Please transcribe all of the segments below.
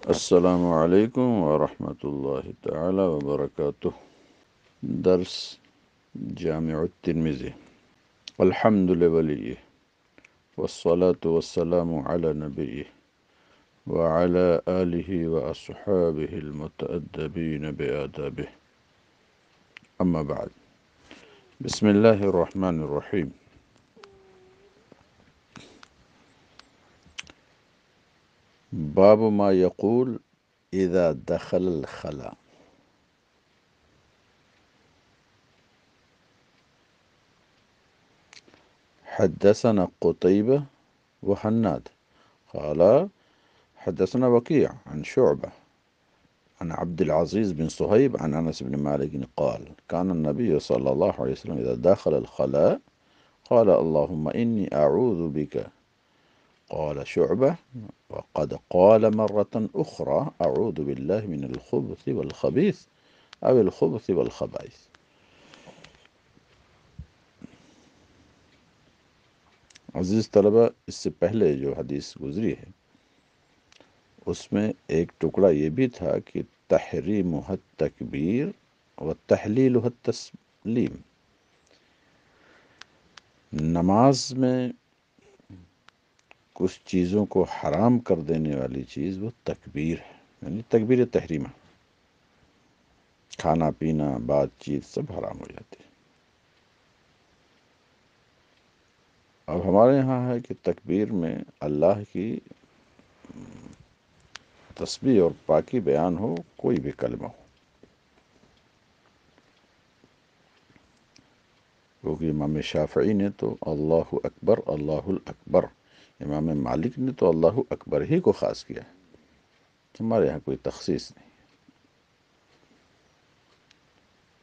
السلام علیکم ورحمۃ اللہ تعالی وبرکاتہ۔ درس جامع الترمذی۔ الحمد لولیہ والصلاة والسلام علی نبیہ وعلی آلہ واصحابہ المتأدبین بآدابہ، اما بعد۔ بسم اللہ الرحمن الرحیم۔ باب ما یقول اذا دخل الخلا۔ حدثنا قتيبة وحناد قال حدثنا وكيع عن شعبة عن عبد العزيز بن صهيب عن أنس بن مالك قال كان النبي صلى الله عليه وسلم إذا دخل الخلاء قال اللهم إني أعوذ بك. قال شعبة وقد قال مرة أخرى أعوذ بالله من الخبث والخبيث أو الخبث والخبائث۔ عزیز طلبہ، اس سے پہلے جو حدیث گزری ہے اس میں ایک ٹکڑا یہ بھی تھا کہ تحریمها التکبیر و تحلیلها التسلیم، نماز میں کچھ چیزوں کو حرام کر دینے والی چیز وہ تکبیر ہے، یعنی تکبیر تحریمہ، کھانا پینا بات چیت سب حرام ہو جاتی ہے۔ اب ہمارے یہاں ہے کہ تکبیر میں اللہ کی تسبیح اور پاکی بیان ہو، کوئی بھی کلمہ ہو، کیونکہ امام شافعی نے تو اللہ اکبر اللہ الاکبر، امام مالک نے تو اللہ اکبر ہی کو خاص کیا ہے، ہمارے یہاں کوئی تخصیص نہیں۔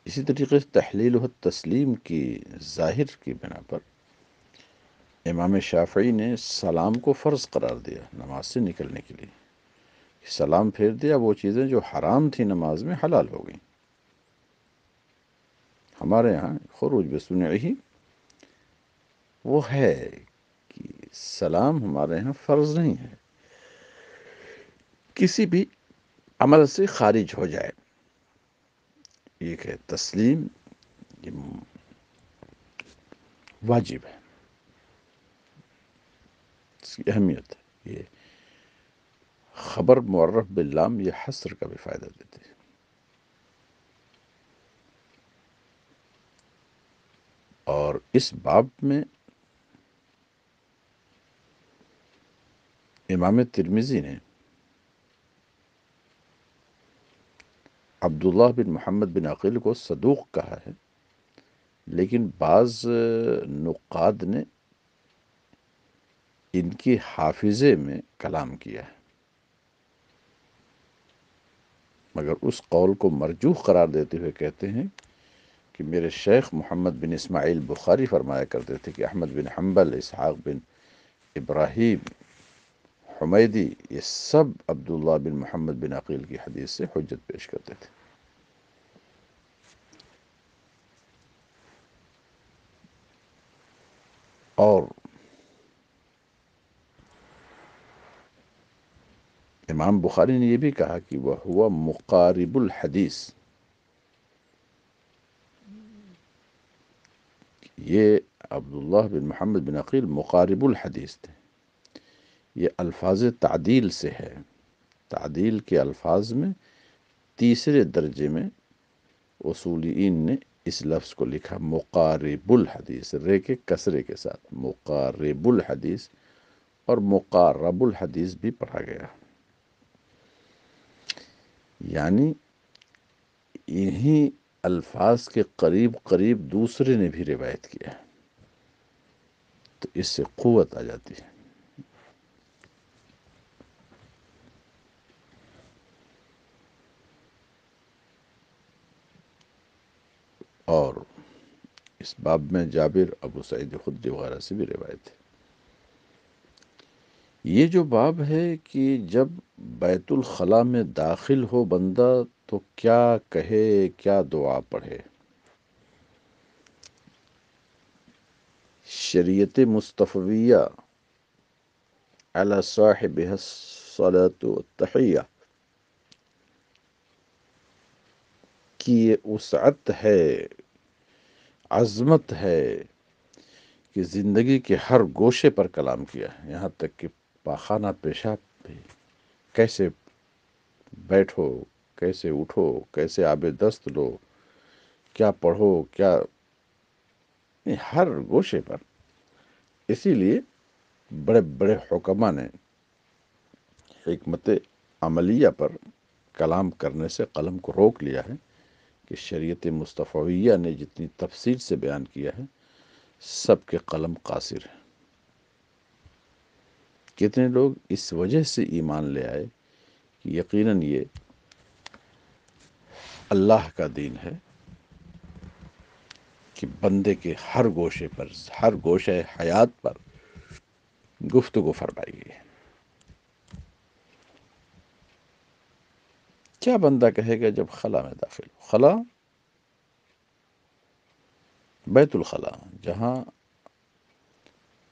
اسی طریقے سے تحلیل و تسلیم کی ظاہر کی بنا پر امام شافعی نے سلام کو فرض قرار دیا نماز سے نکلنے کے لیے، سلام پھیر دیا، وہ چیزیں جو حرام تھی نماز میں حلال ہو گئیں۔ ہمارے یہاں خروج بسنعہ وہ ہے کہ سلام ہمارے یہاں فرض نہیں ہے، کسی بھی عمل سے خارج ہو جائے، یہ کہ تسلیم یہ واجب ہے، اس کی اہمیت ہے۔ یہ خبر معرف باللام یہ حصر کا بھی فائدہ دیتے ہیں۔ اور اس باب میں امام ترمذی نے عبداللہ بن محمد بن عقیل کو صدوق کہا ہے، لیکن بعض نقاد نے ان کی حافظے میں کلام کیا ہے، مگر اس قول کو مرجوح قرار دیتے ہوئے کہتے ہیں کہ میرے شیخ محمد بن اسماعیل بخاری فرمایا کرتے تھے کہ احمد بن حنبل، اسحاق بن ابراہیم، حمیدی، یہ سب عبداللہ بن محمد بن عقیل کی حدیث سے حجت پیش کرتے تھے۔ اور امام بخاری نے یہ بھی کہا کہ وہ ہوا مقارب الحدیث، یہ عبداللہ بن محمد بن عقیل مقارب الحدیث تھے۔ یہ الفاظ تعدیل سے ہے، تعدیل کے الفاظ میں تیسرے درجے میں اصولیین نے اس لفظ کو لکھا مقارب الحدیث، رے کے کسرے کے ساتھ، مقارب الحدیث، اور مقارب الحدیث بھی پڑھا گیا، یعنی انہی الفاظ کے قریب قریب دوسرے نے بھی روایت کیا ہے، تو اس سے قوت آ جاتی ہے۔ اور اس باب میں جابر، ابو سعید خدری وغیرہ سے بھی روایت ہے۔ یہ جو باب ہے کہ جب بیت الخلاء میں داخل ہو بندہ تو کیا کہے، کیا دعا پڑھے۔ شریعت مصطفیہ علی صاحبہ الصلاۃ والتحیہ کی یہ وسعت ہے، عظمت ہے کہ زندگی کے ہر گوشے پر کلام کیا ہے، یہاں تک کہ پاخانہ پیشاب بھی، کیسے بیٹھو، کیسے اٹھو، کیسے آب دست لو، کیا پڑھو، کیا ہر گوشے پر۔ اسی لیے بڑے بڑے حکما نے حکمت عملیہ پر کلام کرنے سے قلم کو روک لیا ہے کہ شریعت مصطفیہ نے جتنی تفصیل سے بیان کیا ہے سب کے قلم قاصر ہیں۔ کتنے لوگ اس وجہ سے ایمان لے آئے کہ یقیناً یہ اللہ کا دین ہے کہ بندے کے ہر گوشے پر، ہر گوشے حیات پر گفتگو فرمائی گئی ہے۔ کیا بندہ کہے گا جب خلا میں داخل ہو؟ خلا بیت الخلا، جہاں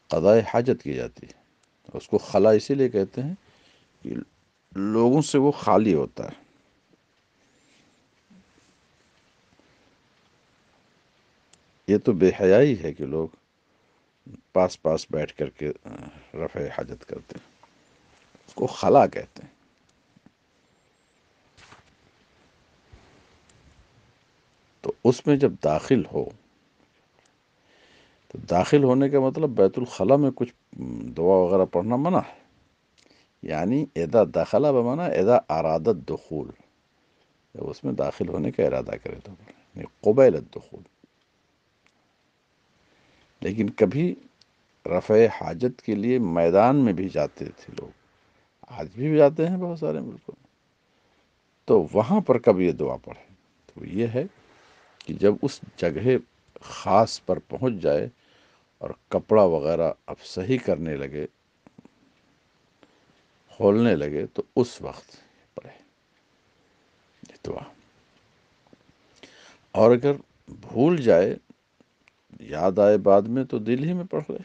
قضاء حاجت کی جاتی ہے، اس کو خلا اسی لیے کہتے ہیں کہ لوگوں سے وہ خالی ہوتا ہے۔ یہ تو بے حیائی ہے کہ لوگ پاس پاس بیٹھ کر کے رفع حاجت کرتے ہیں، اس کو خلا کہتے ہیں۔ تو اس میں جب داخل ہو تو داخل ہونے کا مطلب بیت الخلا میں کچھ دعا وغیرہ پڑھنا منع ہے، یعنی اذا دخلا بمعنی اذا اراد الدخول، جب اس میں داخل ہونے کا ارادہ کرے تو یعنی قبیل الدخول۔ لیکن کبھی رفع حاجت کے لیے میدان میں بھی جاتے تھے لوگ، آج بھی جاتے ہیں بہت سارے ملکوں میں، تو وہاں پر کب یہ دعا پڑھیں؟ تو یہ ہے کہ جب اس جگہ خاص پر پہنچ جائے اور کپڑا وغیرہ اب صحیح کرنے لگے، کھولنے لگے، تو اس وقت پڑھے یہ دعا۔ اور اگر بھول جائے، یاد آئے بعد میں، تو دل ہی میں پڑھ لے۔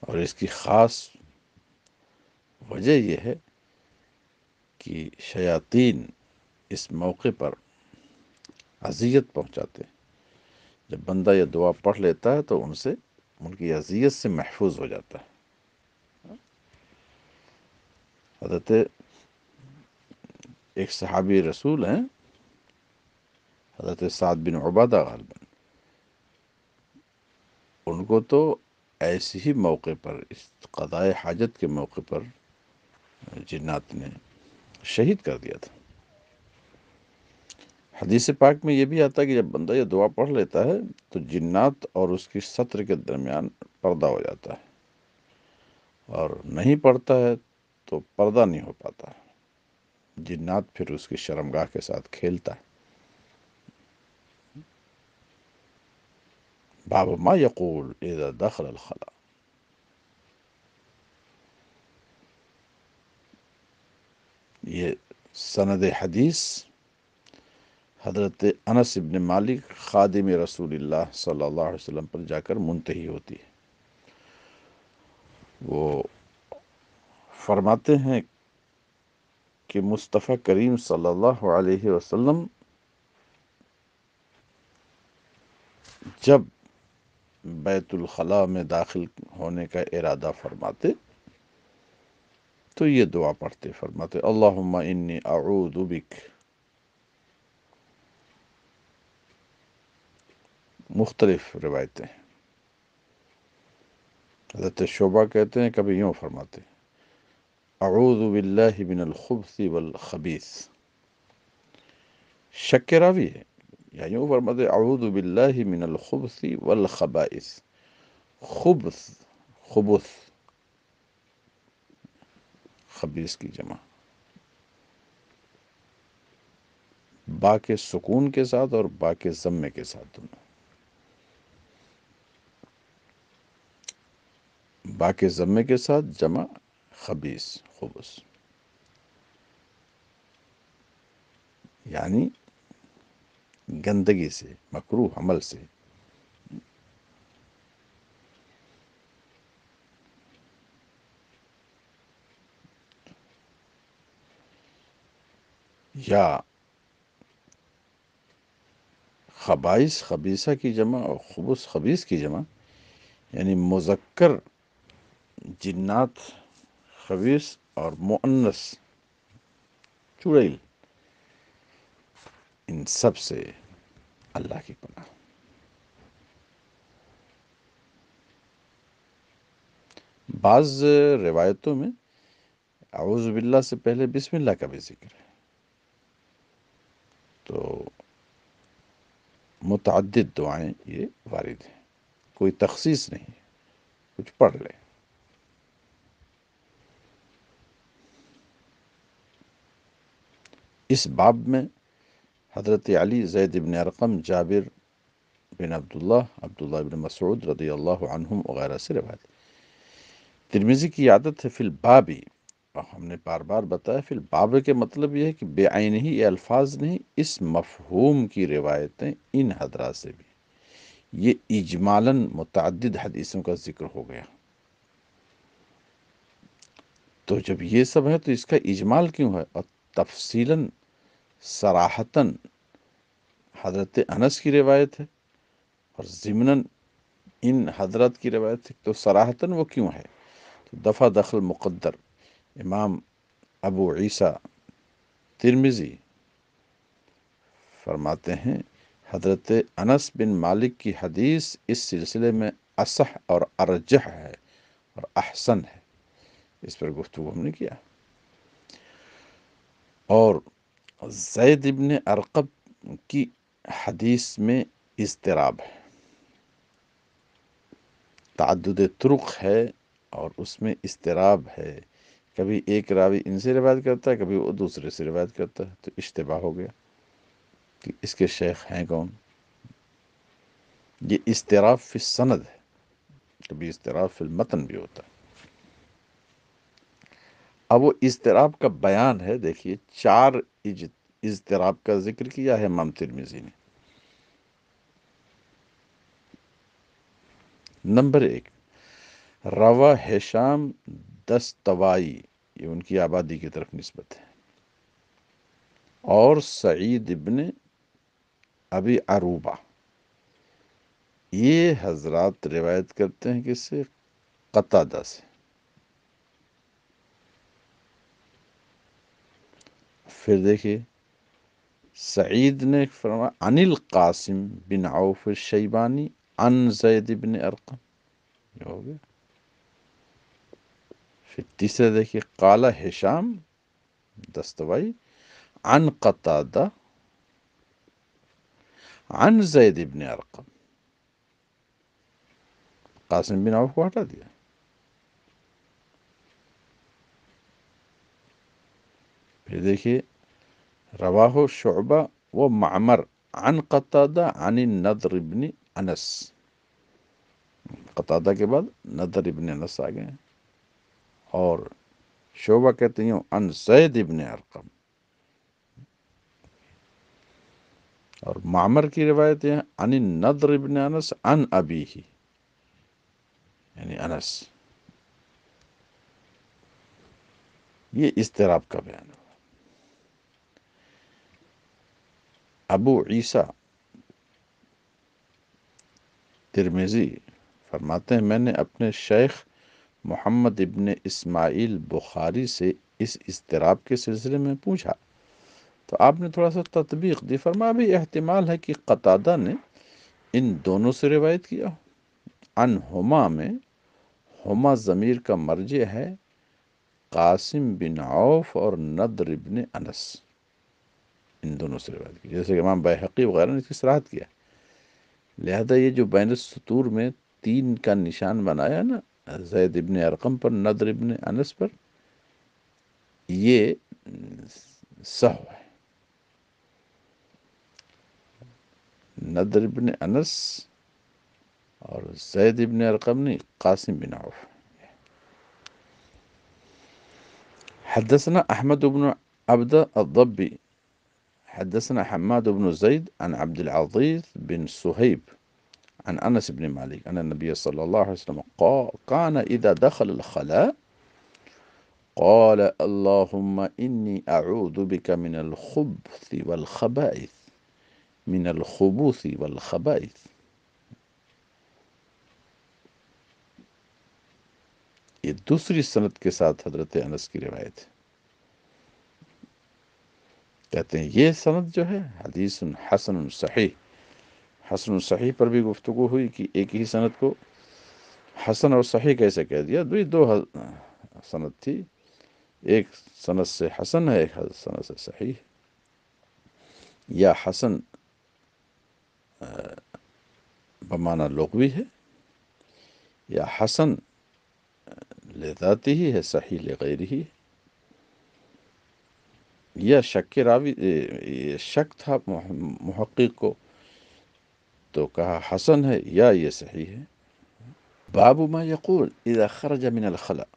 اور اس کی خاص وجہ یہ ہے کہ شیاطین اس موقع پر اذیت پہنچاتے ہیں۔ جب بندہ یہ دعا پڑھ لیتا ہے تو ان کی اذیت سے محفوظ ہو جاتا ہے۔ حضرت ایک صحابی رسول ہیں، حضرت سعد بن عبادہ غالباً، ان کو تو ایسے ہی موقع پر، اس قضاء حاجت کے موقع پر جنات نے شہید کر دیا تھا۔ حدیث پاک میں یہ بھی آتا ہے کہ جب بندہ یہ دعا پڑھ لیتا ہے تو جنات اور اس کی سطر کے درمیان پردہ ہو جاتا ہے، اور نہیں پڑھتا ہے تو پردہ نہیں ہو پاتا، جنات پھر اس کی شرمگاہ کے ساتھ کھیلتا ہے۔ باب ما یقول اذا دخل الخلا۔ یہ سند حدیث حضرت انس بن مالک خادم رسول اللہ صلی اللہ علیہ وسلم پر جا کر منتہی ہوتی ہے۔ وہ فرماتے ہیں کہ مصطفیٰ کریم صلی اللہ علیہ وسلم جب بیت الخلاء میں داخل ہونے کا ارادہ فرماتے تو یہ دعا پڑھتے، فرماتے اللہم انی اعوذ بک۔ مختلف روایتیں، حضرت شعبہ کہتے ہیں کبھی یوں فرماتے اعوذ باللہ من الخبث والخبیث، شک کے راوی ہے، یا یوں فرماتے اعوذ باللہ من الخبث والخبائث۔ خبث، خبث، خبیث کی جمع، با کے سکون کے ساتھ اور با کے ضمے کے ساتھ دونوں، با کے ضمے کے ساتھ جمع خبیث، خبث، یعنی گندگی سے، مکروہ عمل سے۔ یا خبائث خبیثہ کی جمع اور خبث خبیث کی جمع، یعنی مذکر جنات خبیث اور مؤنث چڑیل، ان سب سے اللہ کی پناہ۔ بعض روایتوں میں اعوذ باللہ سے پہلے بسم اللہ کا بھی ذکر ہے، تو متعدد دعائیں یہ وارد ہیں، کوئی تخصیص نہیں، کچھ پڑھ لیں۔ اس باب میں حضرت علی، زید بن ارقم، جابر بن عبداللہ بن مسعود رضی اللہ عنہم وغیرہ سے روایت۔ ترمذی کی عادت ہے فی البابی، ہم نے بار بار بتایا فی الباب کے مطلب یہ ہے کہ بے عین ہی یہ الفاظ نہیں، اس مفہوم کی روایتیں ان حضرات سے بھی، یہ اجمالاً متعدد حدیثوں کا ذکر ہو گیا۔ تو جب یہ سب ہے تو اس کا اجمال کیوں ہے؟ اور تفصیلاً صراحتاً حضرت انس کی روایت ہے اور ضمناً ان حضرات کی روایت ہے، تو صراحتاً وہ کیوں ہے؟ تو دفع دخل مقدر امام ابو عیسیٰ ترمذی فرماتے ہیں حضرت انس بن مالک کی حدیث اس سلسلے میں اصح اور ارجح ہے اور احسن ہے، اس پر گفتگو ہم نے کیا۔ اور زید بن ارقم کی حدیث میں اضطراب ہے، تعدد طرق ہے اور اس میں اضطراب ہے، کبھی ایک راوی ان سے روایت کرتا ہے، کبھی وہ دوسرے سے روایت کرتا ہے، تو اشتباہ ہو گیا کہ اس کے شیخ ہیں کون۔ یہ اضطراب فی السند ہے، کبھی اضطراب فی المتن بھی ہوتا ہے۔ اب وہ اضطراب کا بیان ہے، دیکھیے 4 اضطراب کا ذکر کیا ہے امام ترمذی نے۔ نمبر 1، روا ہشام دستوائی، یہ ان کی آبادی کی طرف نسبت ہے، اور سعید ابن ابی عروبہ، یہ حضرات روایت کرتے ہیں کس سے؟ قتادہ سے۔ پھر دیکھیے سعید نے فرمایا عن القاسم بن عوف الشیبانی عن زید بن ارقم، یہ ہو گیا۔ پھر تیسرے دیکھیے قال ہشام دستوائی عن قتادہ عن زید بن ارقم، قاسم بن عوف کو ہٹا دیا۔ پھر دیکھیے رواہ شعبہ و معمر عن قتادہ عن النضر بن انس، قتادہ کے بعد نضر ابن انس آ گئے، اور شعبہ کہتے ہیں عن زید ابن ارقم، اور معمر کی روایت ہے عن النضر ابن انس عن ابیہ، یعنی انس۔ یہ اضطراب کا بیان ہے۔ ابو عیسیٰ ترمذی فرماتے ہیں میں نے اپنے شیخ محمد ابن اسماعیل بخاری سے اس اضطراب کے سلسلے میں پوچھا، تو آپ نے تھوڑا سا تطبیق دی، فرمایا بھی احتمال ہے کہ قتادہ نے ان دونوں سے روایت کیا ہو۔ ان ہما میں ہما ضمیر کا مرجع ہے قاسم بن عوف اور نضر ابن انس، ان دونوں سے روایت کی، جیسے کہ امام بیہقی وغیرہ نے اس کی صراحت کیا۔ لہذا یہ جو بین السطور میں 3 کا نشان بنایا نا، زید ابن ارقم پر، نضر ابن انس پر، یہ سہو ہے۔ نضر ابن انس اور زید ابن ارقم نہیں، قاسم بن عوف۔ حدثنا احمد بن عبد الضبي حدثنا حماد بن زيد عن عبد العزيز بن صهيب عن انس بن مالك ان النبي صلى الله عليه وسلم كان اذا دخل الخلاء قال اللهم اني اعوذ بك من الخبث والخبائث من الخبوث والخبائث. یہ دوسری سند کے ساتھ حضرت انس کی روایت ہے. کہتے ہیں یہ سند جو ہے حدیث حسن صحیح. حسن صحیح پر بھی گفتگو ہوئی کہ ایک ہی سند کو حسن اور صحیح کیسے کہہ دیا. دو سند تھی، ایک سند سے حسن ہے، ایک سند سے صحیح. یا حسن بمعنی لغوی ہے، یا حسن لذاتی ہی ہے، صحیح لغیر ہی. یا شک راوی شک تھا محقق کو، تو کہا حسن ہے یا یہ صحیح ہے. باب ما یقول اذا خرج من الخلاء.